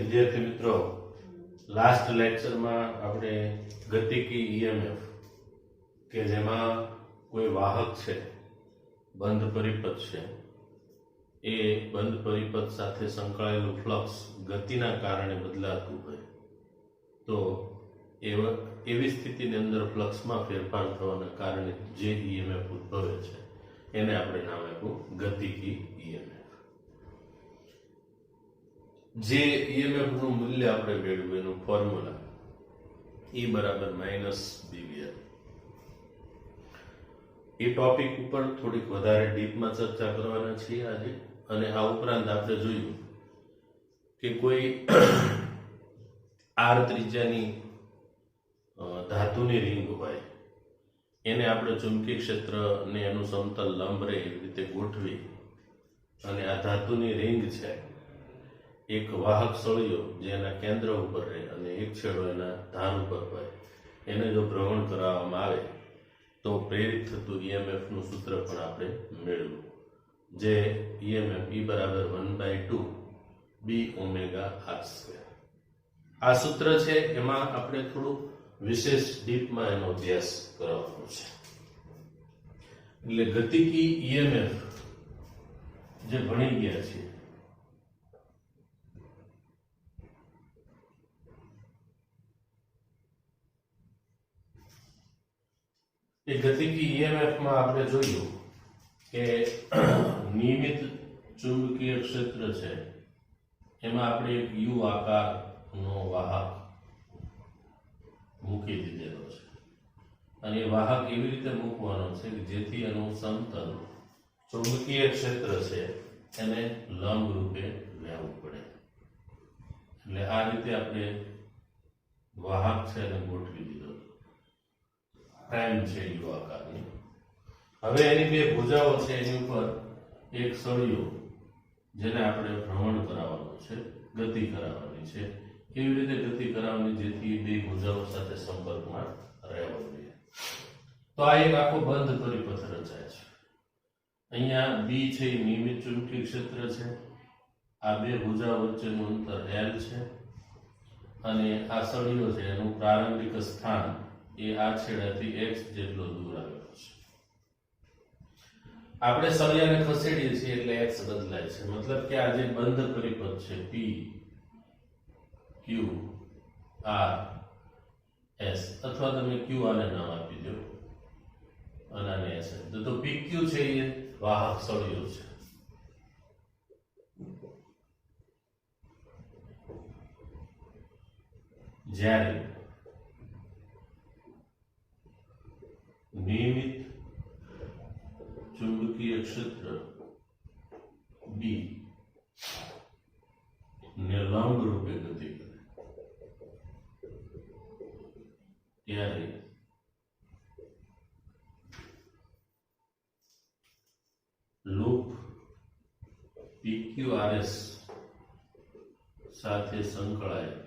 વિદ્યાર્થી મિત્રો, લાસ્ટ લેક્ચરમાં આપણે ગતિકી ઈએમએફ કે જેમાં કોઈ વાહક છે, બંધ પરિપથ છે, એ બંધ પરિપથ સાથે સંકળાયેલું ફ્લક્સ ગતિના કારણે બદલાતું હોય તો એવી સ્થિતિની અંદર ફ્લક્સમાં ફેરફાર થવાના કારણે જે ઈએમએફ ઉદ્ભવે છે એને આપણે નામ આપ્યું ગતિકી ઈએમએફ. જે ઈએમએફ નું મૂલ્ય આપણે મેળવ્યું એનું ફોર્મ્યુલા E બરાબર -BVL. એ ટોપિક ઉપર થોડીક વધારે ડીપમાં ચર્ચા કરવાના છીએ આજે. અને આ ઉપરાંત આપણે જોયું કે કોઈ R ત્રિજ્યાની ધાતુની રિંગ હોય એને આપણે ચુંબકીય ક્ષેત્રને એનું સમતલ લંબ રહે એવી રીતે ગોઠવી અને આ ધાતુની રિંગ છે એક વાહક સળિયો જે એના કેન્દ્ર ઉપર રહે અને એક છેડો એના ધાર ઉપર હોય એને જો ભ્રમણ કરાવવામાં આવે તો પ્રેરિત થતું ઈએમએફ નું સૂત્ર પણ આપણે મેળવ્યું, જે ઈએમએફ E બરાબર 1/2 B ઓમેગા R². આ સૂત્ર છે એમાં આપણે થોડું વિશેષ ડીપમાં એનો અભ્યાસ કરવાનો છે. એટલે ગતિકી ઈએમએફ જે ભણી ગયા છે એ ગતિકી ઈએમએફ માં આપણે જોયું કે નિયમિત ચુંબકીય ક્ષેત્ર છે એમાં આપણે એક યુ આકારનો વાહક મૂકી દીધેલો છે અને એ વાહક એવી રીતે મૂકવાનો છે કે જેથી એનું સમતલ ચુંબકીય ક્ષેત્ર છે એને લંબ રૂપે લેવું પડે. એટલે આ રીતે આપણે વાહક છે એને ગોઠવી દીધો, પ્રાઇમ છે યુ આકારની. હવે એની બે ભુજાઓ છે, એની ઉપર એક સળિયો જેને આપણે ભ્રમણ કરાવવાનું છે, ગતિ કરાવવાની છે, એવી રીતે ગતિ કરાવવાની જેથી બે ભુજાઓ સાથે સંપર્કમાં રહેવો જોઈએ. તો આ એક આખો બંધ પરિપથ રચાય છે. અહીંયા B છે એ નિયમિત ચુંબકીય ક્ષેત્ર છે, આ બે ભુજાઓ વચ્ચેનું અંતર L છે અને આ સળિયો છે એનું પ્રારંભિક સ્થાન એ આ છેડાથી x જેટલો દૂર આવેલો છે. આપણે સળિયાને ખસેડીએ છીએ એટલે x બદલાય છે, મતલબ કે આ જે બંધ પરિપથ છે P Q R S, અથવા તમે Q આને નામ આપી દો અને આને S. તો PQ છે એ વાહક સળિયો છે. જ્યારે નિયમિત ચુંબકીય ક્ષેત્ર B ને લંબ રૂપે ગતિ કરે ત્યારે લૂપ PQRS સાથે સંકળાયેલ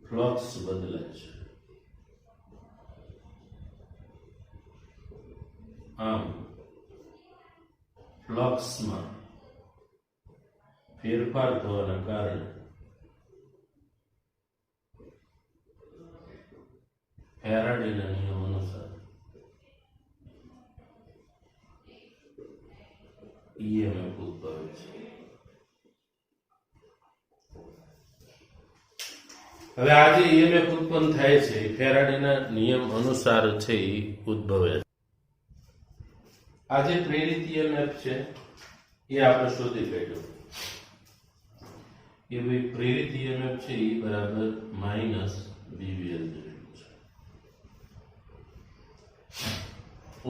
ફ્લક્સ બદલાય છે. આમ ફ્લક્સમાં ફેરફાર થવાના કારણે ફેરાડેના નિયમ અનુસાર ઈએમએફ ઉદ્ભવે છે. હવે આ જે ઈએમએફ ઉત્પન્ન થાય છે એ ફેરાડેના નિયમ અનુસાર છે એ ઉદ્ભવે છે. આ જે પ્રેરિત ઈએમએફ છે એ આપણે શોધી કાઢ્યું કે ભાઈ પ્રેરિત ઈએમએફ છે એ બરાબર -BVL જેટલું છે.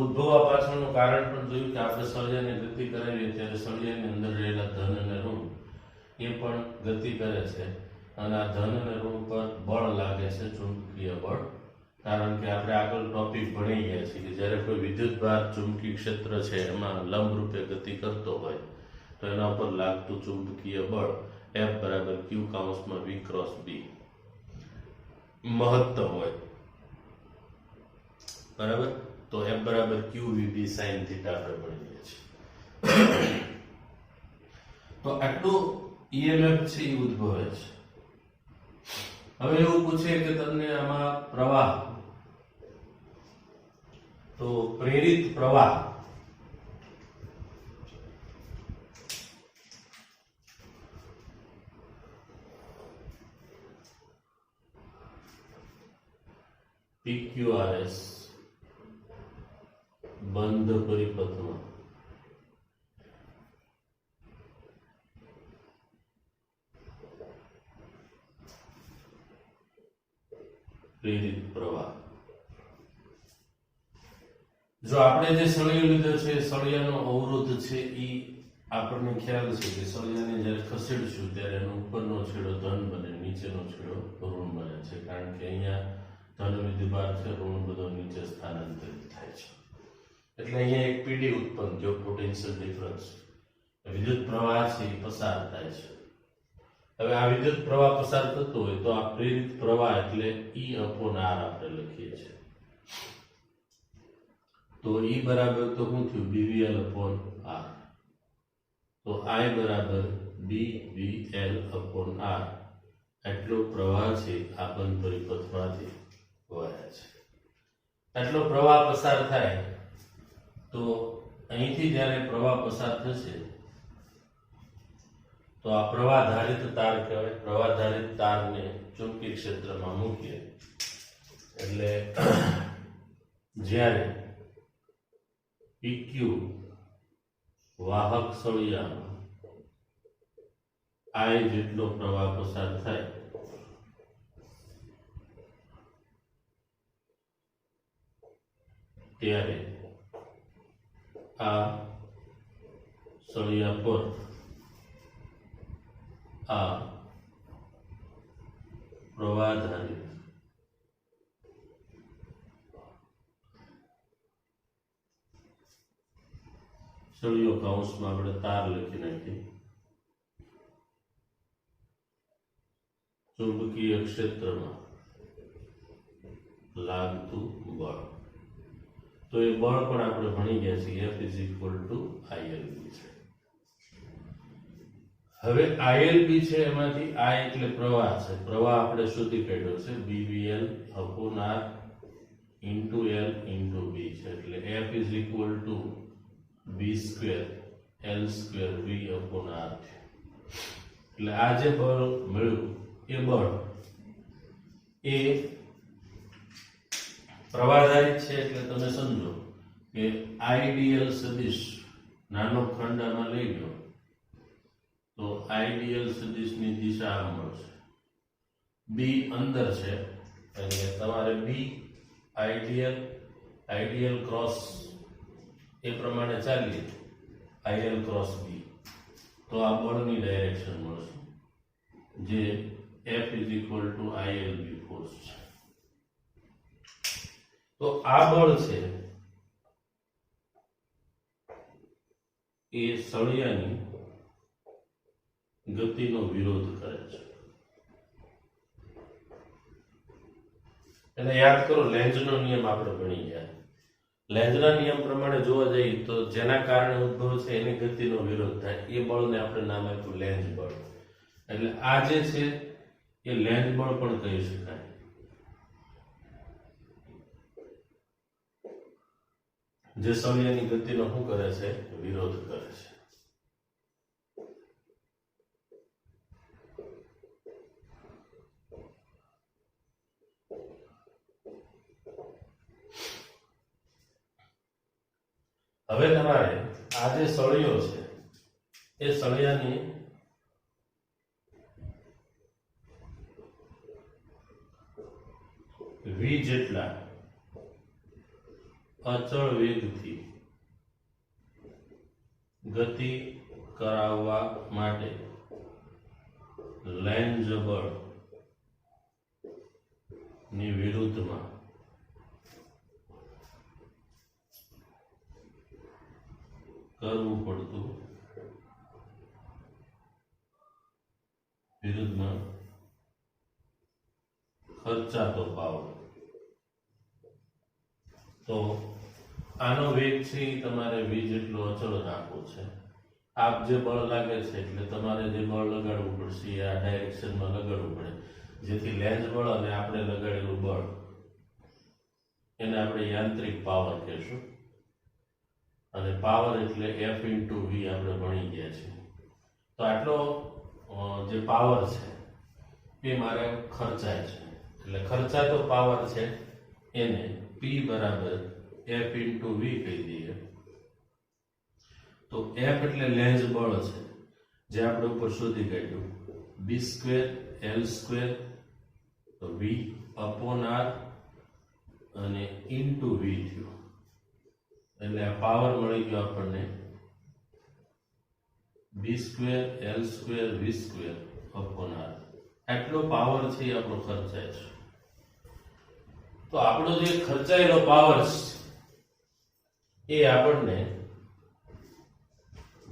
ઉદ્ભવવા પાછળનું કારણ પણ જોયું કે આપણે સળિયાને ગતિ કરાવીએ ત્યારે સળિયાની અંદર રહેલા ધન અને ઋણ એ પણ ગતિ કરે છે અને આ ધન અને ઋણ પર બળ લાગે છે, ચુંબકીય બળ. કારણ કે આપણે આગળ ટોપિક ભણી ગયા છીએ કે જ્યારે કોઈ વિદ્યુતભાર ચુંબકીય ક્ષેત્ર છે એમાં લંબ રૂપે ગતિ કરતો હોય તો એના ઉપર લાગતું ચુંબકીય બળ F બરાબર Q કાઉન્સમાં V ક્રોસ B મહત્તમ હોય, બરાબર. તો F બરાબર QVB sin θ આપણે ભણી ગયા છીએ. તો આટલું ઈએમએફ છે એ ઉદ્ભવે છે. હવે એવું પૂછે કે તમને આમાં પ્રવાહ, તો પ્રેરિત પ્રવાહ PQRS બંધ પરિપથમાં પ્રેરિત પ્રવાહ. જો આપણે જે સળિયો લીધો છે, સળિયાનો અવરોધ છે એ આપણને ખ્યાલ છે કે સળિયાને જ્યારે ખસેડશું ત્યારે એનો ઉપરનો છેડો ધન બને, નીચેનો છેડો ઋણ બને છે, કારણ કે અહીંયા ધન વિદ્યુતભાર છે, ઋણ બધો નીચે સ્થાનાંતરિત થાય છે. એટલે અહીંયા એક પીડી ઉત્પન્ન થયો, પોટેન્શિયલ ડિફરન્સ. વિદ્યુત પ્રવાહ છે એ પસાર થાય છે. હવે આ વિદ્યુત પ્રવાહ પસાર થતો હોય તો આ પ્રેરિત પ્રવાહ એટલે E upon R આપણે લખીએ છીએ. તો E બરાબર તો શું થયું? BVL upon R. તો I બરાબર BVL upon R. એટલો પ્રવાહ છે આ બંધ પરિપથમાંથી વહે છે. એટલો પ્રવાહ પસાર થાય તો અહીંથી જ્યારે પ્રવાહ પસાર થશે તો આ પ્રવાહધારિત તાર કહેવાય. પ્રવાહધારિત તારને ચુંબકીય ક્ષેત્રમાં મૂકીએ એટલે જ્યારે PQ વાહક સળિયામાં I જેટલો પ્રવાહ પસાર થાય ત્યારે આ સળિયા પર આ પ્રવાહધારિત સળિયો કૌંસમાં આપણે તાર લખી નાખી, ચુંબકીય ક્ષેત્રમાં લાગતું બળ. તો એ બળ પણ આપણે ભણી ગયા છીએ, F is equal to ILB છે. હવે ILB છે એમાંથી I એટલે પ્રવાહ છે, પ્રવાહ આપણે શોધી કાઢ્યો છે BVL upon R into L into B છે, એટલે F is equal to B square L square V upon R છે. એટલે આ જે બળ મળ્યું એ બળ એ પ્રવાહધારિત છે. એટલે તમે સમજો કે આઈડીએલ સદિશ નાનો ખંડ આમાં લઈ ગયો તો આઈડીએલ સદિશની દિશા આમ મળશે. બી અંદર છે એટલે તમારે બી આઈડીએલ ક્રોસ એ પ્રમાણે ચાલીએ, આઈએલ ક્રોસ બી, તો આ બળની ડાયરેક્શન મળશે જે F is equal to ILB force છે. તો આ બળ છે એ સળિયાની ગતિનો વિરોધ કરે છે. એને યાદ કરો, લેન્ઝનો નિયમ આપણે ભણી ગયા. લેન્ઝના નિયમ પ્રમાણે જોવા જઈએ તો જેના કારણે ઉદ્ભવ છે એની ગતિનો વિરોધ થાય, એ બળને આપણે નામ આપ્યું લેન્ઝ બળ. એટલે આ જે છે એ લેન્ઝ બળ પણ કહી શકાય. જે સળિયાની ગતિનો શું કરે છે? વિરોધ કરે છે. હવે તમારે આ જે સળિયો છે એ સળિયાની V જેટલા અચળ વેગથી ગતિ કરાવવા માટે લેન્ઝ બળ ની વિરુદ્ધમાં કરવું પડતું, વિરુદ્ધમાં ખર્ચાતો પાવર. તો આનો વેગ છે એ તમારે v જેટલો અચળ રાખવો છે. આપ જે બળ લાગે છે એટલે તમારે જે બળ લગાડવું પડશે એ આ ડાયરેક્શનમાં લગાડવું પડે, જેથી લેન્સ બળ અને આપણે લગાડેલું બળ એને આપણે યાંત્રિક પાવર કહેશું. અને પાવર એટલે F × V આપણે ભણી ગયા છીએ. તો આટલો જે પાવર છે એ મારે ખર્ચાય છે, એટલે ખર્ચાતો પાવર છે એને P બરાબર F × V કહી દઈએ. તો F એટલે લેન્સ બળ છે જે આપણે ઉપર શોધી કાઢ્યું, B² L² V upon R અને into V થયું, એટલે આ પાવર મળી ગયો આપણને B² L² V² upon R. આટલો પાવર છે એ આપણો ખર્ચાય છે. તો આપણો જે ખર્ચાયેલો પાવર છે એ આપણને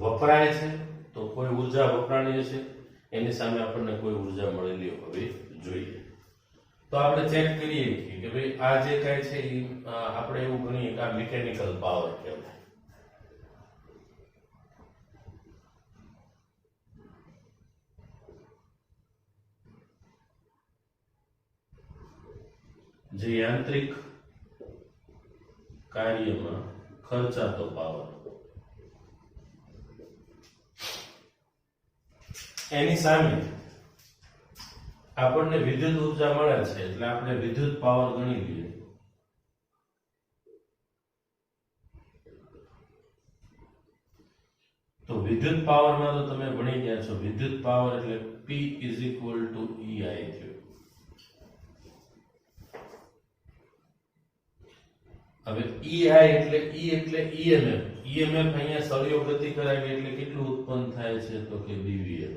વપરાય છે, તો કોઈ ઉર્જા વપરાણી છે એની સામે આપણને કોઈ ઉર્જા મળેલી હોવી જોઈએ. તો આપણે ચેક કરીએ કે ભાઈ આ જે કાંઈ છે એ આપણે એવું ગણીએ કે આ મિકેનિકલ પાવર કહેવાય. જે યાંત્રિક કાર્યમાં ખર્ચાતો પાવર, એની સામે આપણને વિદ્યુત ઉર્જા મળે છે એટલે આપણે વિદ્યુત પાવર ગણી લઈએ. તો વિદ્યુત પાવરમાં તો તમે ભણી ગયા છો, વિદ્યુત પાવર એટલે P = EI થયો. હવે EI એટલે E એટલે EMF. EMF અહીંયા સળિયો ગતિ કરાવી એટલે કેટલું ઉત્પન્ન થાય છે તો કે BVL.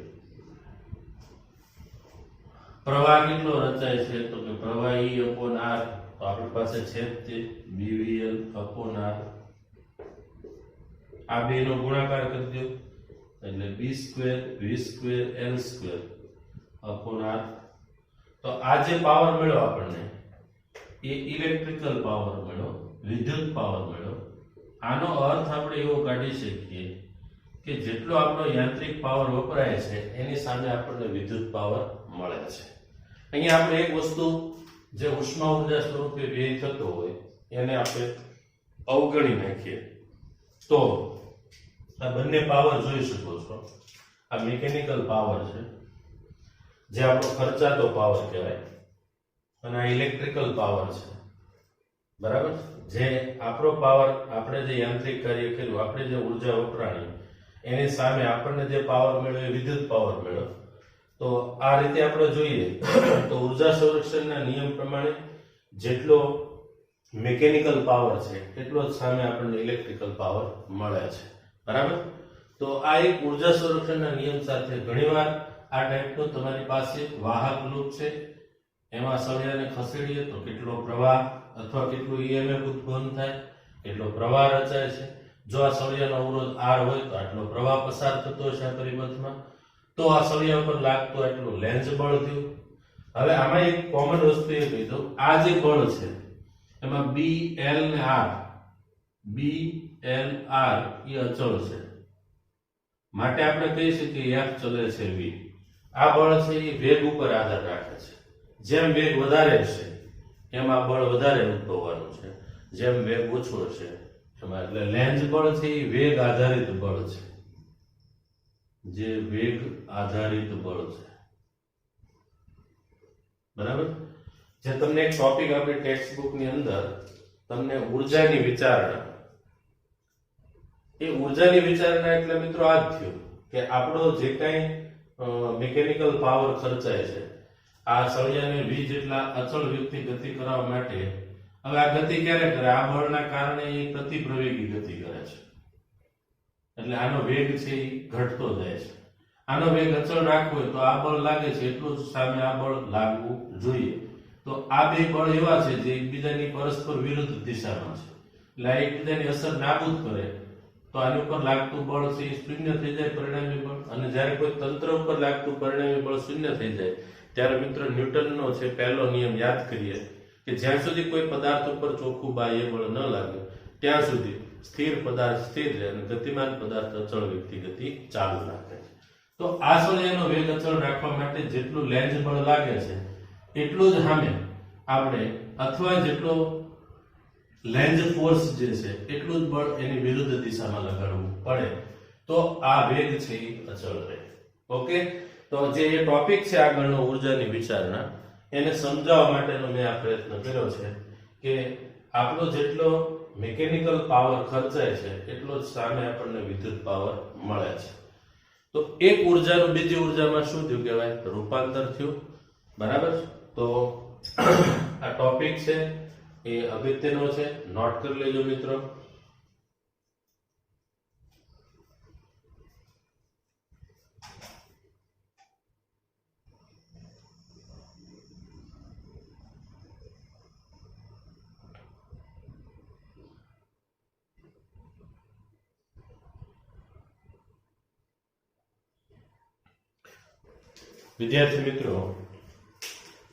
પ્રવાહ કેટલો રચાય છે તો કે પ્રવાહ E/R, તો આપણી પાસે છે તે BVL/R. આ બેનો ગુણાકાર કરી દો એટલે B² V² L² R. તો આ જે પાવર મળ્યો આપણને એ ઇલેક્ટ્રિકલ પાવર મળ્યો, વિદ્યુત પાવર મળ્યો. આનો અર્થ આપણે એવો કાઢી શકીએ કે જેટલો આપણો યાંત્રિક પાવર વપરાય છે એની સામે આપણને વિદ્યુત પાવર મળે છે. અહીંયા આપણે એક વસ્તુ જે ઉષ્મા ઉર્જા સ્વરૂપે વ્યય થતો હોય એને આપણે અવગણી નાખીએ તો આ બંને પાવર જોઈ શકો છો. આ મિકેનિકલ પાવર છે જે આપણો ખર્ચાતો પાવર કહેવાય, અને આ ઇલેક્ટ્રિકલ પાવર છે, બરાબર. જે આપણો પાવર, આપણે જે યાંત્રિક કાર્ય કર્યું, આપણે જે ઉર્જા વપરાણી એની સામે આપણને જે પાવર મળ્યો એ વિદ્યુત પાવર મળ્યો. તો આ રીતે આપણે જોઈએ તો ઉર્જા સંરક્ષણના નિયમ પ્રમાણે જેટલો મિકેનિકલ પાવર છે એટલો જ સામે આપણને ઇલેક્ટ્રિકલ પાવર મળે છે, બરાબર. તો આ એક ઉર્જા સંરક્ષણના નિયમ સાથે ઘણીવાર આ ટાઈપનો તમારી પાસે વાહક લૂપ છે, એમાં સળિયાને ખસેડીએ તો કેટલો પ્રવાહ અથવા કેટલું EMF ઉત્પન્ન થાય, કેટલો પ્રવાહ રચાય છે. જો આ સળિયાનો અવરોધ R હોય તો આટલો પ્રવાહ પસાર થતો હશે આ પરિપથમાં, તો આ સળિયા પર લાગતો એટલું લેન્સ બળ થયું. હવે આમાં એક કોમન વસ્તુ એ કહી દઉં, આ જે બળ છે એમાં B, L ને R, B, L, R એ અચળ છે, માટે આપણે કહી શકીએ F ચલે છે V. આ બળ છે એ વેગ ઉપર આધાર રાખે છે. જેમ વેગ વધારે હશે એમ આ બળ વધારે ઉદ્ભવવાનું છે, જેમ વેગ ઓછો હશે એમાં, એટલે લેન્સ બળ છે એ વેગ આધારિત બળ છે, જે વેગ આધારિત બળ છે, બરાબર. જે તમને એક ટોપિક આપણી ટેક્સ્ટ બુક ની અંદર તમને ઉર્જાની વિચારણા, એ ઉર્જાની વિચારણા એટલે મિત્રો આ જ થયું કે આપણો જે કાંઈ મિકેનિકલ પાવર ખર્ચાય છે આ સળિયાને V જેટલા અચળ વ્યક્તિ ગતિ કરવા માટે, હવે આ ગતિ ક્યારે કરે? આ બળના કારણે એ પ્રતિપ્રવેગી ગતિ કરે છે, એટલે આનો વેગ છે એ ઘટતો જાય છે. આનો વેગ અચળ રાખવો હોય તો આ બળ લાગે છે એટલું જ સામે આ બળ લાગવું જોઈએ. તો આ બે બળ એવા છે જે એકબીજાની પરસ્પર વિરુદ્ધ દિશામાં છે, એટલે આ એકબીજાની અસર નાબૂદ કરે તો આની ઉપર લાગતું બળ છે એ શૂન્ય થઈ જાય, પરિણામી બળ. અને જ્યારે કોઈ તંત્ર ઉપર લાગતું પરિણામી બળ શૂન્ય થઈ જાય ત્યારે મિત્રો ન્યૂટનનો છે પહેલો નિયમ યાદ કરીએ કે જ્યાં સુધી કોઈ પદાર્થ ઉપર ચોખ્ખું બાહ્ય બળ ન લાગે ત્યાં સુધી સ્થિર પદાર્થ સ્થિર રહે અને ગતિમાન પદાર્થ અચળ વેગથી ગતિ ચાલુ રાખે છે. તો આ સળિયાનો વેગ અચળ રાખવા માટે જેટલું લેન્ઝ બળ લાગે છે એટલું જ સામે આપણે અથવા જેટલો લેન્ઝ ફોર્સ જે છે એટલું જ બળ એની વિરુદ્ધ દિશામાં લગાડવું પડે તો આ વેગ છે એ અચળ રહે. ઓકે, તો જે એ ટોપિક છે આગળનો ઉર્જાની વિચારણા એને સમજાવવા માટેનો મેં આ પ્રયત્ન કર્યો છે કે આપણો જેટલો મિકેનિકલ પાવર ખર્ચાય છે એટલો જ સામે આપણને વિદ્યુત પાવર મળે છે. તો એક ઉર્જાનું બીજી ઉર્જામાં શું થયું કહેવાય? રૂપાંતર થયું. બરાબર? તો આ ટોપિક છે એ અગત્યનો છે, નોટ કરી લેજો મિત્રો. વિદ્યાર્થી મિત્રો,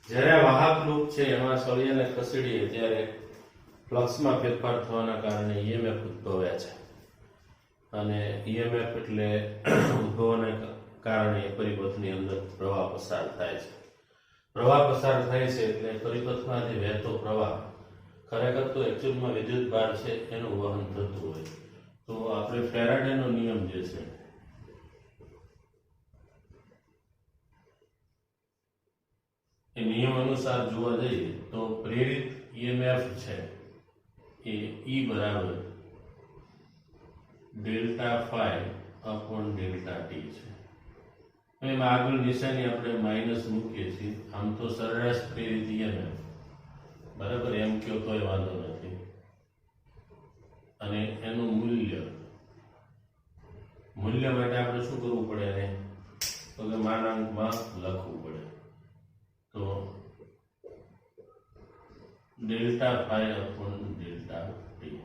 જ્યારે આ વાહક લૂપ છે એમાં સળિયાને ખસેડીએ ત્યારે ફ્લક્સમાં ફેરફાર થવાના કારણે ઈએમએફ ઉદ્ભવે છે અને ઈએમએફ એટલે ઉદ્ભવવાના કારણે પરિપથની અંદર પ્રવાહ પસાર થાય છે. પ્રવાહ પસાર થાય છે એટલે પરિપથમાંથી વહેતો પ્રવાહ ખરેખર તો એકચ્યુઅલમાં વિદ્યુત ભાર છે એનું વહન થતું હોય. તો આપણે ફેરાડેનો નિયમ જે છે એ નિયમ અનુસાર જોવા જઈએ તો પ્રેરિત ઈએમએફ છે એ E બરાબર delta phi upon delta t છે. એમાં આગળ નિશાની આપણે માઇનસ મૂકીએ છીએ. આમ તો સરેરાશ પ્રેરિત ઈએમએફ બરાબર એમ કયો તોય વાંધો નથી અને એનું મૂલ્ય માટે આપણે શું કરવું પડે એને તો કે માનાંકમાં લખવું પડે. તો delta phi upon delta t.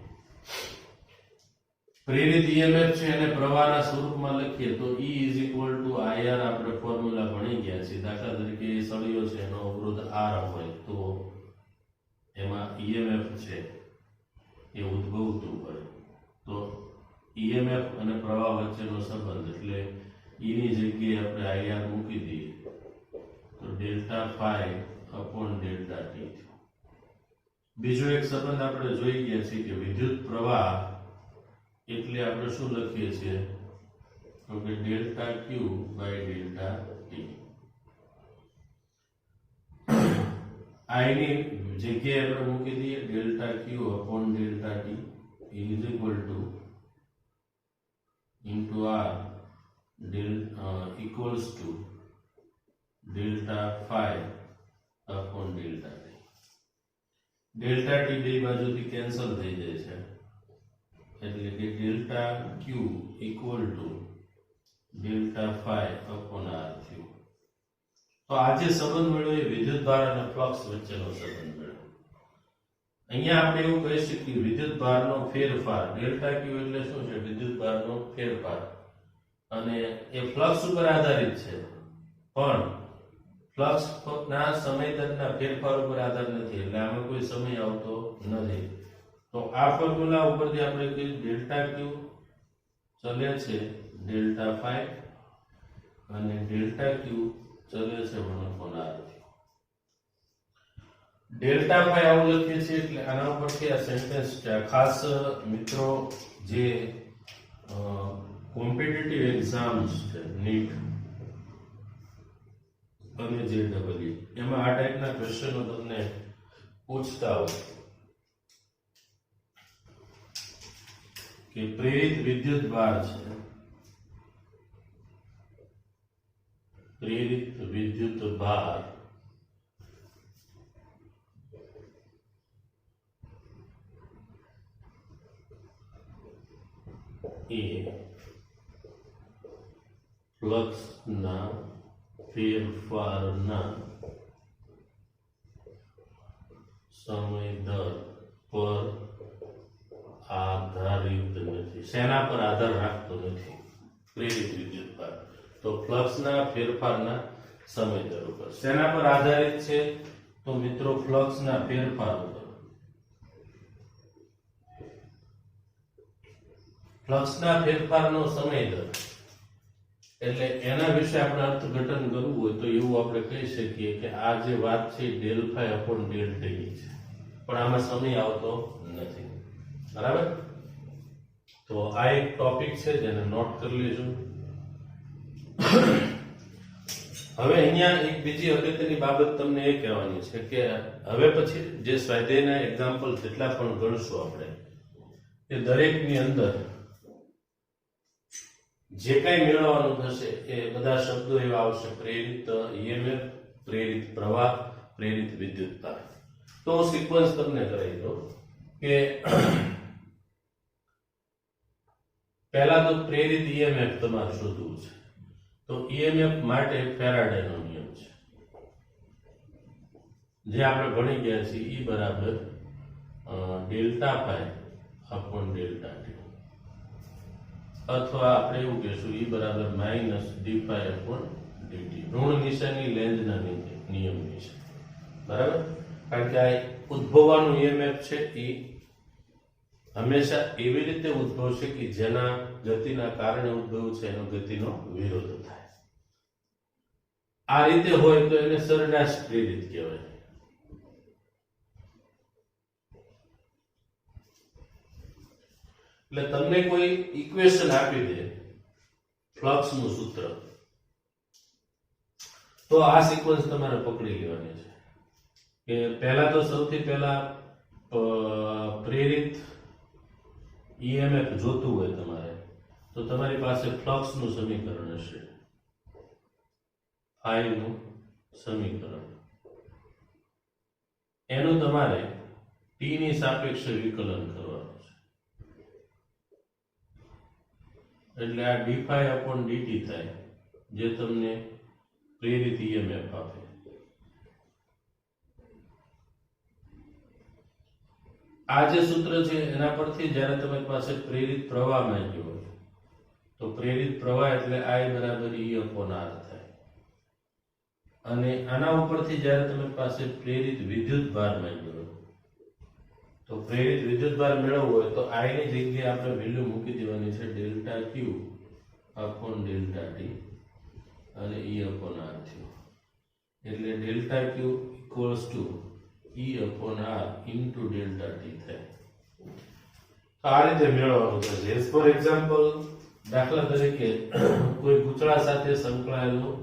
પ્રેરિત ઈએમએફ છે એને પ્રવાહના સ્વરૂપમાં લખીએ તો E is equal to IR આપણે ફોર્મ્યુલા ભણી ગયા છીએ. દાખલા તરીકે સળિયો છે એનો અવરોધ R હોય તો એમાં ઈએમએફ છે એ ઉદ્ભવતું હોય તો ઈએમએફ અને પ્રવાહ વચ્ચેનો સંબંધ એટલે E ની જગ્યાએ આપણે IR મૂકી દઈએ તો delta phi upon delta t. બીજો એક સંબંધ આપણે જોઈ ગયા છીએ કે વિદ્યુત પ્રવાહ એટલે આપણે શું લખીએ છીએ તો કે delta q by delta t. I ની જગ્યાએ આપણે મૂકી દઈએ delta q upon delta t is equal to into R equals to delta phi upon delta t. Delta t બે બાજુથી કેન્સલ થઈ જાય છે એટલે કે delta q equal to delta phi upon R થયું. તો આ જે સંબંધ મળ્યો એ વિદ્યુતભાર અને ફ્લક્સ વચ્ચેનો સંબંધ મળ્યો. અહીંયા આપણે એવું કહી શકીએ વિદ્યુતભારનો ફેરફાર ડેલ્ટા ક્યુ એટલે શું છે? વિદ્યુતભારનો ફેરફાર અને એ ફ્લક્સ ઉપર આધારિત છે પણ ફ્લક્સ ના સમય દરના ફેરફાર ઉપર આધાર નથી એટલે આમાં કોઈ સમય આવતો નથી. તો આ ફોર્મ્યુલા ઉપરથી આપણે કહીએ ડેલ્ટા ક્યુ ચલે છે ડેલ્ટા ફાઈ અને ડેલ્ટા ક્યુ ચલે છે 1/r. ડેલ્ટા ફાઈ આવું લખીએ છીએ એટલે આના ઉપરથી આ સેન્ટેન્સ છે. ખાસ મિત્રો જે કોમ્પિટિટિવ એક્ઝામ્સ છે નીટ અને JEE એમાં આ ટાઈપના ક્વેશ્ચનો તમને પૂછતા હોય કે પ્રેરિત વિદ્યુત ભાર છે પ્રેરિત વિદ્યુત ભાર એ ફ્લક્સના ફેરફારના સમય દર પર આધારિત નથી. શેના પર આધાર રાખતો નથી પ્રેરિત વિદ્યુતભાર? તો ફ્લક્સના ફેરફારના સમય દર ઉપર. શેના પર આધારિત છે? તો મિત્રો ફ્લક્સના ફેરફાર ઉપર. ફ્લક્સના ફેરફારનો સમય દર એટલે એના વિશે આપણે અર્થઘટન કરવું હોય તો એવું આપણે કહી શકીએ કે આ જે વાત છે del phi upon del t છે, પણ આમાં સમય આવતો નથી. બરાબર? તો આ એક ટોપિક છે જેને નોટ કરી લેજો. હવે અહીંયા એક બીજી અગત્યની બાબત તમને એ કહેવાની છે કે હવે પછી જે સ્વાધ્યાયના એક્ઝામ્પલ જેટલા પણ ગણશું આપણે એ દરેકની અંદર જે કઈ મેળવવાનું થશે એ બધા શબ્દો એવા આવશે: પ્રેરિત ઈએમએફ, પ્રેરિત પ્રવાહ, પ્રેરિત વિદ્યુતભાર. તો સિક્વન્સ તમને કરાવી દો કે પહેલા તો પ્રેરિત ઈએમએફ તમારે શોધવું છે. તો ઈએમએફ માટે ફેરાડેનો નિયમ છે જે આપણે ભણી ગયા છીએ. ઈ બરાબર ડેલ્ટા પાઈ અપોન ડેલ્ટા ટી, અથવા આપણે એવું કહેશું ઈ બરાબર માઇનસ ડી પાઈ અપોન ડીટી. ઋણ નિશાની લેન્ઝના નિયમની છે. બરાબર? કારણ કે આ ઉદ્ભવવાનું ઈએમએફ છે એ હંમેશા એવી રીતે ઉદ્ભવશે કે જેના ગતિના કારણે ઉદ્ભવ છે એનો ગતિનો વિરોધ થાય. આ રીતે હોય તો એને સરેરાશ પ્રેરિત કહેવાય. એટલે તમને કોઈ ઇક્વેશન આપી દે ફ્લક્સનું સૂત્ર, તો આ સિક્વન્સ તમારે પકડી લેવાની છે કે પહેલા તો સૌથી પહેલા પ્રેરિત ઈએમએફ જોતું હોય તમારે તો તમારી પાસે ફ્લક્સનું સમીકરણ હશે, ફાઈનું સમીકરણ. એનું તમારે ટી ની સાપેક્ષે વિકલન કરવાનું છે. એટલે આ ડી ફાઈ અપોન ડીટી થાય જે તમને પ્રેરિત ઈએમએફ આપે. આ જે સૂત્ર છે એના પરથી જ્યારે તમારી પાસે પ્રેરિત પ્રવાહ માંગ્યો હોય તો પ્રેરિત પ્રવાહ એટલે I બરાબર E અપોન R થાય. અને આના ઉપરથી જ્યારે તમારી પાસે પ્રેરિત વિદ્યુત ભાર માંગ્યો હોય તો પ્રેરિત વિદ્યુત ભાર મેળવવો હોય તો I ની જગ્યાએ આપણે વેલ્યુ મૂકી દેવાની છે delta Q upon delta T અને E અપોન R થયું. એટલે delta Q equals to E upon R into delta T થાય. આ રીતે મેળવવાનું થશે. એઝ ફોર એક્ઝામ્પલ, દાખલા તરીકે કોઈ ગૂંચળા સાથે સંકળાયેલું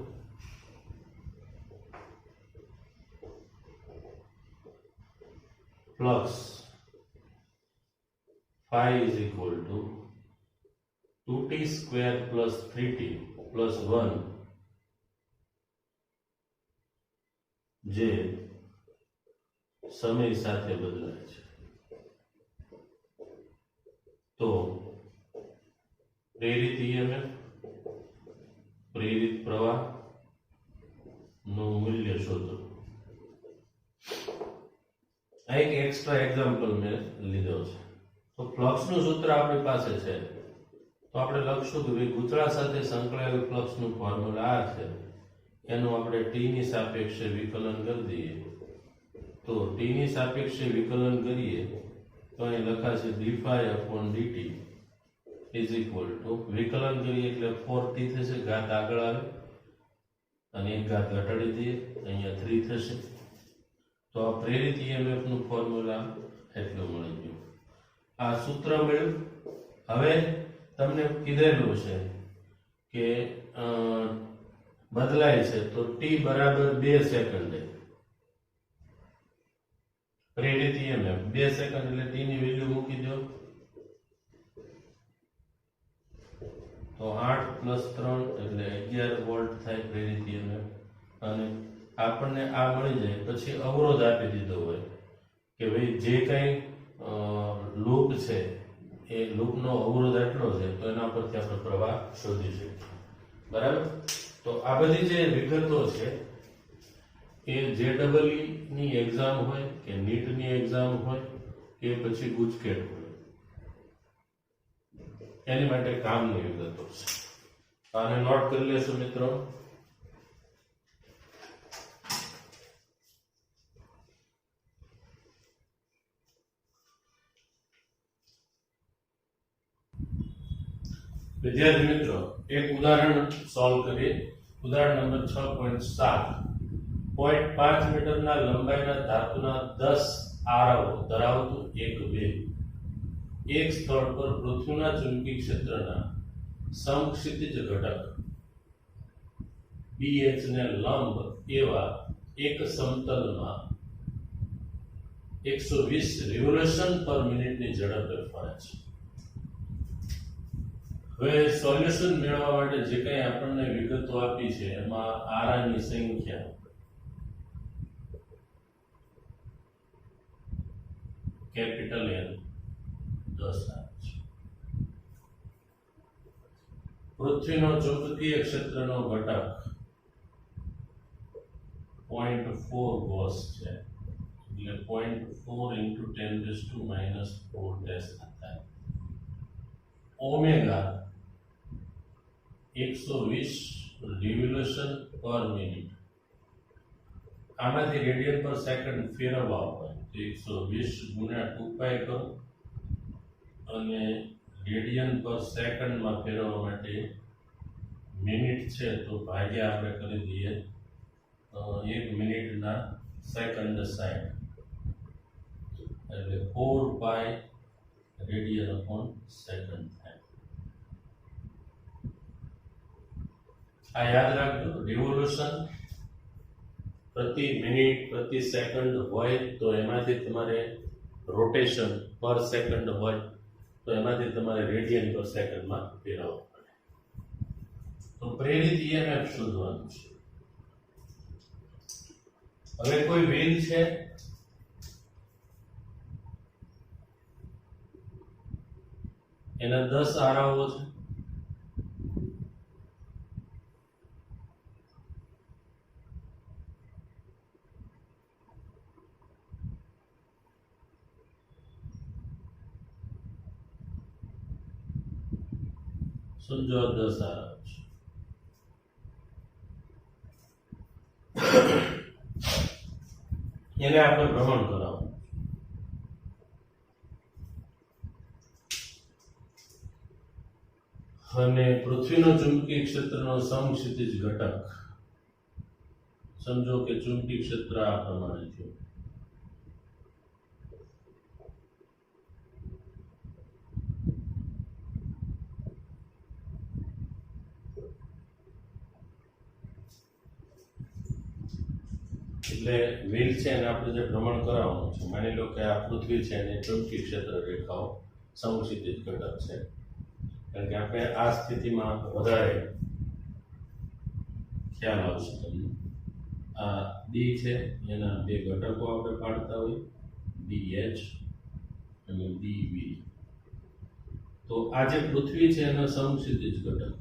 flux phi is equal to 2t square plus 3t plus 1 જે સમય સાથે બદલાય છે. તો પ્રેરિત ઈએમએફ, પ્રેરિત પ્રવાહ નું મૂલ્ય શોધો. આ એક એક્સ્ટ્રા એક્ઝામ્પલ મેં લીધો છે. તો ફ્લક્સનું સૂત્ર આપણી પાસે છે તો આપણે લખશું કે ગૂંચળા સાથે સંકળાયેલ ફ્લક્સનું ફોર્મ્યુલા આ છે, એનું આપણે ટી ની સાપેક્ષે વિકલન કરી દઈએ. તો ટી ની સાપેક્ષે વિકલન કરીએ તો અહીં લખાશે d phi upon dt is equal to, વિકલન કરીએ એટલે 4t થશે, ઘાત આગળ આવે અને એક ઘાત ઘટાડી દઈએ, અહીંયા 3 થશે. તો આ પ્રેરિત ઈએમએફ નું ફોર્મ્યુલા એટલું મળી ગયું. આ સૂત્ર મળ્યું. હવે તમને કીધેલું છે કે બદલાય છે તો ટી બરાબર 2 સેકન્ડે પ્રેરિત ઈએમએફ 2 સેકન્ડ એટલે ટી ની વેલ્યુ મૂકી દો તો 8 + 3 એટલે 11 વોલ્ટ થાય પ્રેરિત ઈએમએફ. અને આપણને આ મળી જાય પછી અવરોધ આપી દીધો હોય કે ભાઈ જે કઈ લૂપ છે એ લૂપનો અવરોધ એટલો છે તો એના પરથી આપણે પ્રવાહ શોધી શકીએ. બરાબર? તો આ બધી જે વિગતો છે એ JEE ની એક્ઝામ હોય કે નીટ ની એક્ઝામ હોય કે પછી ગુજકેટ હોય એની માટે કામની વિગતો છે. આને નોટ કરી લેશો મિત્રો. વિદ્યાર્થી મિત્રો, એક ઉદાહરણ સોલ્વ કરીએ. ઉદાહરણ નંબર 6.7. 0.5 મીટરના લંબાઈના ધાતુના 10 આરાઓ ધરાવતું એક વેલ એક સ્થળ પર પૃથ્વીના ચુંબકીય ક્ષેત્રના સમક્ષિતિજ ઘટક BH ને લંબ એવા એક સમતલમાં 120 રિવોલ્યુશન પર મિનિટની ઝડપે ફરે છે. હવે સોલ્યુશન મેળવવા માટે જે કંઈ આપણને વિગતો આપી છે એમાં આરાની સંખ્યા કેપિટલ N 10 આવે છે. પૃથ્વીનો ચુંબકીય ક્ષેત્રનો ઘટક 0.4 ગોસ છે, એટલે 0.4 into 10⁻⁻⁴ થાય. ઓમેગા 120 રિવોલ્યુશન પર મિનિટ. આમાંથી રેડિયન પર સેકન્ડ ફેરવવા હોય તો 120 ગુણ્યા 2π કરો અને રેડિયન પર સેકન્ડમાં ફેરવવા માટે મિનિટ છે તો ભાગ્યા આપણે કરી દઈએ 1 મિનિટના સેકન્ડ 60 એટલે 4π રેડિયન અપોન સેકન્ડ થાય. આ યાદ રાખજો. રિવોલ્યુશન પ્રતિ મિનિટ પ્રતિ સેકન્ડ હોય તો એમાંથી તમારે રોટેશન પર સેકન્ડ હોય તો એમાંથી તમારે રેડિયન પર સેકન્ડમાં ફેરવવું પડે. તો પ્રેરિત EMF શોધવાનું છે. હવે કોઈ વ્હીલ છે, એના 10 આરાઓ છે. સમજો 10 આરાઓ છે. એને આપણે ભ્રમણ કરાવવું. અને પૃથ્વીનો ચુંબકીય ક્ષેત્રનો સમક્ષિતિજ ઘટક સમજો કે ચુંબકીય ક્ષેત્ર આ પ્રમાણે થયું. એટલે વ્હીલ છે એને આપણે જે ભ્રમણ કરાવવાનું છે, માની લો કે આ પૃથ્વી છે અને ચુંબકીય ક્ષેત્ર રેખાઓ સમક્ષિતિજ ઘટક છે. કારણ કે આપણે આ સ્થિતિમાં વધારે ખ્યાલ આવશે તમને. આ ડી છે એના બે ઘટકો આપણે પાડતા હોય, DH અને DV. તો આ જે પૃથ્વી છે એનો સમક્ષિતિજ ઘટક,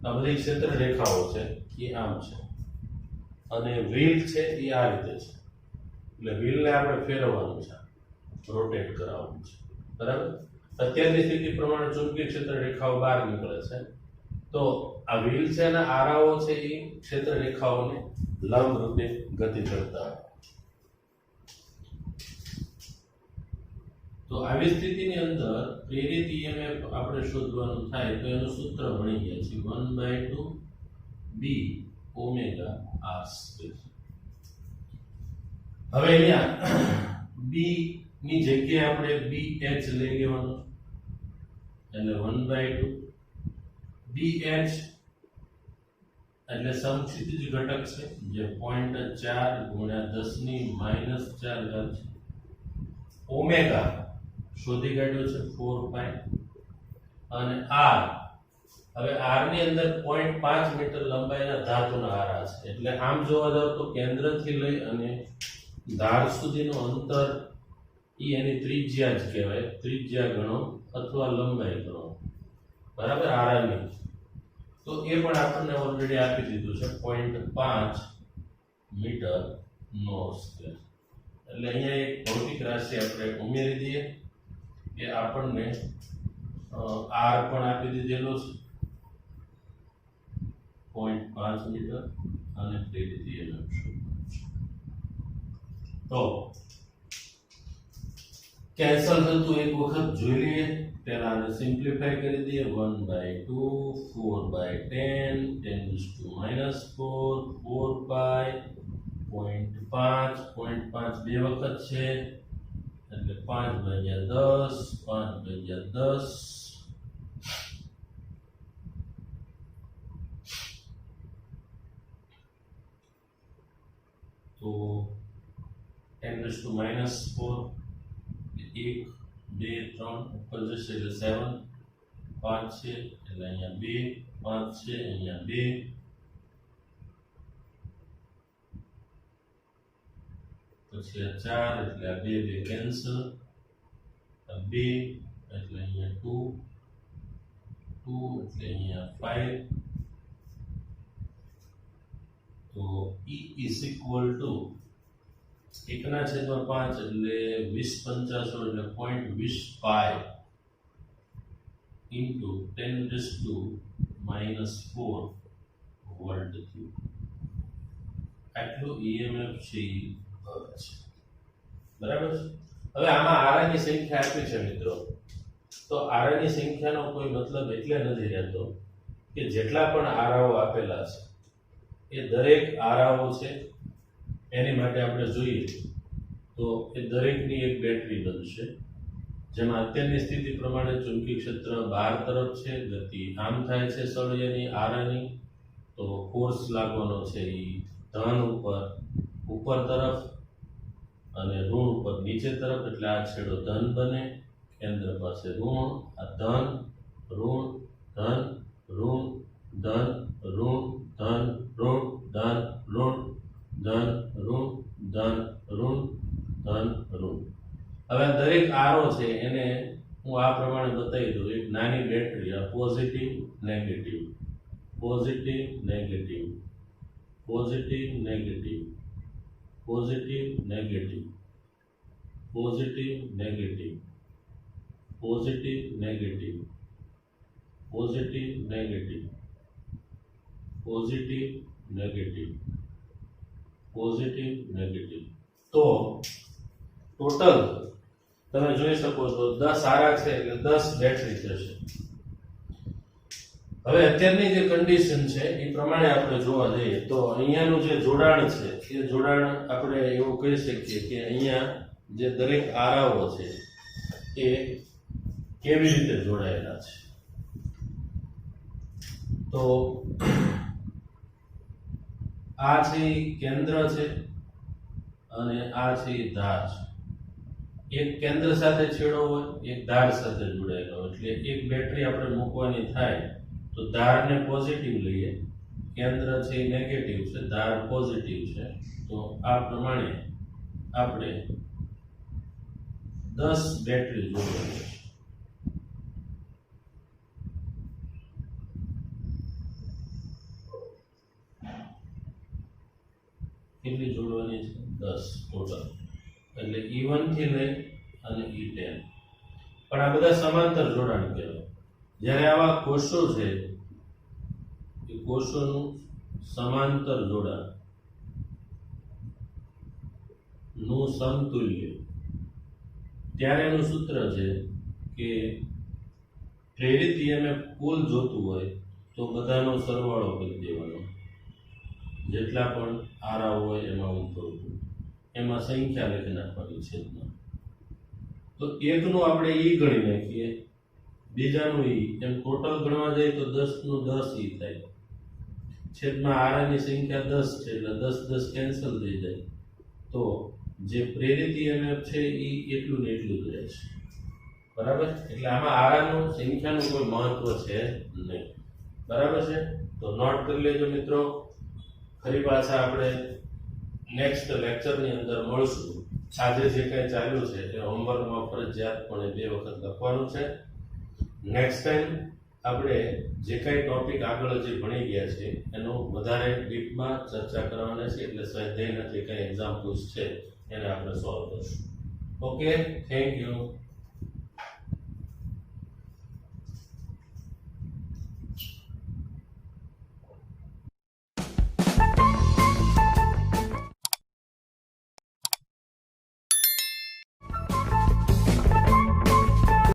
આ બધી ક્ષેત્ર રેખાઓ છે એ આમ છે અને વ્હીલ છે એ આ રીતે છે. એટલે વ્હીલને આપણે ફેરવવાનું છે, રોટેટ કરાવવાનું છે. બરાબર. અત્યારની સ્થિતિ પ્રમાણે ચુંબકીય ક્ષેત્ર રેખાઓ બહાર નીકળે છે. તો આ વ્હીલ છે અને આરાઓ છે એ ક્ષેત્ર રેખાઓને લંબ રૂપે ગતિ કરતા હોય. તો આવી સ્થિતિની અંદર પ્રેરિત EMF આપણે શોધવાનું થાય તો એનું સૂત્ર ભણી ગયા છે 1/2 B ઓમેગા R². હવે અહીંયા B ની જગ્યાએ આપણે BH લઈ લેવાનું એટલે 1/2 BH એટલે સમક્ષિતિજ ઘટક છે જે 0.4 ગુણ્યા 10⁻⁴ છે. ઓમેગા શોધી કાઢ્યો છે 4π અને R, હવે R ની અંદર 0.5 મીટર લંબાઈના ધાતુના આરા છે. એટલે આમ જોવા જાવ તો કેન્દ્રથી લઈ અને ધાર સુધીનું અંતર એની ત્રિજ્યા જ કહેવાય. ત્રિજ્યા ગણો અથવા લંબાઈ ગણો. બરાબર. આરાની તો એ પણ આપણને ઓલરેડી આપી દીધું છે 0.5 મીટર નો સ્ક્વેર. એટલે અહીંયા એક ભૌતિક રાશિ આપણે ઉમેરી દઈએ કે આપણને R પણ આપી દીધેલો છે 0.5 મીટર અને પ્રેરિત EMF. તો કેન્સલ થતું એક વખત જોઈ લઈએ. પહેલા આને સિમ્પ્લિફાય કરી દઈએ. 1/2 4/10 10⁻⁴ 4π 0.5 બે વખત છે એટલે 5/10 5/10 તો 10⁻⁴ 1 2 3 ઉપર જશે એટલે 7 5 છે એટલે અહીંયા 2 5 છે અહીંયા 2 પછી આ 4 એટલે આ 2 કેન્સલ, આ 2 એટલે અહીંયા 2 એટલે અહીંયા 5. તો E is equal to 1/5 એટલે 20 એટલે 0.20 into 10⁻⁴ વોલ્ટ ક્યુબ. આટલું EMF છે બરાબર છે. હવે આમાં આરાની સંખ્યા આપી છે મિત્રો, તો આરાની સંખ્યાનો કોઈ મતલબ એટલે નથી રહેતો કે જેટલા પણ આરાઓ આપેલા છે એ દરેક આરાઓ છે એની માટે આપણે જોઈએ તો એ દરેકની એક બેટરી બનશે, જેમાં અત્યારની સ્થિતિ પ્રમાણે ચુંબકીય ક્ષેત્ર બહાર તરફ છે, ગતિ આમ થાય છે સળિયાની આરાની, તો ફોર્સ લાગવાનો છે એ ધન ઉપર તરફ અને ઋણ ઉપર નીચે તરફ, એટલે આ છેડો ધન બને, કેન્દ્ર પાસે ઋણ, આ ધન ઋણ ધન ઋણ ધન ઋણ ધન ઋણ ધન ઋણ ધન ઋણ ધન ઋણ ધન ઋણ. હવે દરેક આરો છે એને હું આ પ્રમાણે બતાવી દઉં. એક નાની બેટરી, આ positive negative positive negative positive negative positive negative positive negative positive negative positive negative positive negative positive negative. તો ટોટલ તમે જોઈ શકો છો 10 આરા છે એટલે 10 બેટરી થશે. હવે અત્યારની જે કન્ડિશન છે એ પ્રમાણે આપણે જોવા જઈએ તો અહીંયાનું જે જોડાણ છે એ જોડાણ આપણે એવું કહી શકીએ કે અહીંયા જે દરેક આરાઓ છે એ કેવી રીતે જોડાયેલા છે. તો આ છે કેન્દ્ર છે અને આ છે ધાર છે. એક કેન્દ્ર સાથે છેડો હોય, એક ધાર સાથે જોડાયેલો હોય, એટલે એક બેટરી આપણે મૂકવાની થાય તો ધારને પોઝિટિવ લઈએ, કેન્દ્ર છે એ નેગેટિવ છે, ધાર પોઝિટિવ છે, તો આ પ્રમાણે આપણે 10 બેટરી જોડવાની છે. કેટલી જોડવાની છે? 10 ટોટલ. એટલે E1 થી લઈ અને E10. પણ આ બધા સમાંતર જોડાણ કહેવાય. જ્યારે આવા કોષો છે એ કોષોનું સમાંતર જોડાણ નું સમતુલ્ય, ત્યારે એનું સૂત્ર છે કે પ્રેરિત EMF કુલ જોતું હોય તો બધાનો સરવાળો કરી દેવાનો, જેટલા પણ આરા હોય એમાં ઉદ્ભવતું, એમાં સંખ્યા લખી નાખવાની છેદમાં. તો એકનું આપણે ઈ ગણી નાખીએ, બીજાનું ઈ, એમ ટોટલ ગણવા જાય તો 10 નું 10 ઈ થાય. છેદમાં આરાની સંખ્યા 10 છે એટલે 10 કેન્સલ થઈ જાય. તો જે પ્રેરિત EMF છે ઈ એટલું ને એટલું જ રહે છે. બરાબર? એટલે આમાં આરાનું સંખ્યાનું કોઈ મહત્વ છે નહીં. બરાબર છે? તો નોટ કરી લેજો મિત્રો. ફરી પાછા આપણે નેક્સ્ટ લેક્ચરની અંદર મળશું. આજે જે કંઈ ચાલ્યું છે એ હોમવર્કમાં ફરજિયાતપણે 2 વખત લખવાનું છે. નેક્સ્ટ ટાઈમ આપણે જે કંઈ ટોપિક આગળ જે ભણી ગયા છે એનો વધારે ડીપમાં ચર્ચા કરવાના છે, એટલે સ્વાધ્યાયના જે કંઈ એક્ઝામ્પલ્સ છે એને આપણે સોલ્વ કરશું. Okay, thank you.